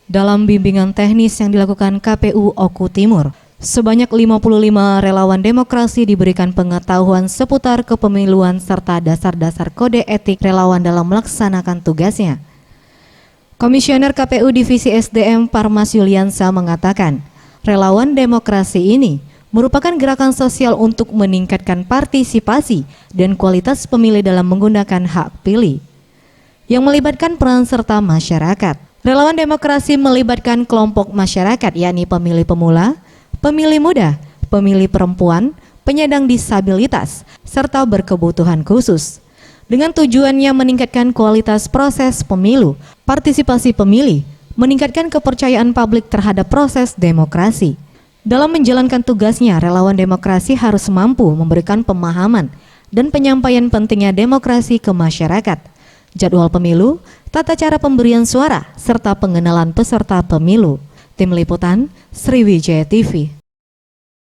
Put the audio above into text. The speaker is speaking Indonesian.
Dalam bimbingan teknis yang dilakukan KPU Oku Timur, sebanyak 55 relawan demokrasi diberikan pengetahuan seputar kepemiluan serta dasar-dasar kode etik relawan dalam melaksanakan tugasnya. Komisioner KPU Divisi SDM Parmas Yuliansa mengatakan, relawan demokrasi ini merupakan gerakan sosial untuk meningkatkan partisipasi dan kualitas pemilih dalam menggunakan hak pilih, yang melibatkan peran serta masyarakat. Relawan demokrasi melibatkan kelompok masyarakat yakni pemilih pemula, pemilih muda, pemilih perempuan, penyandang disabilitas, serta berkebutuhan khusus. Dengan tujuannya meningkatkan kualitas proses pemilu, partisipasi pemilih, meningkatkan kepercayaan publik terhadap proses demokrasi. Dalam menjalankan tugasnya, relawan demokrasi harus mampu memberikan pemahaman dan penyampaian pentingnya demokrasi ke masyarakat, jadwal pemilu, tata cara pemberian suara, serta pengenalan peserta pemilu. Tim Liputan, Sriwijaya TV.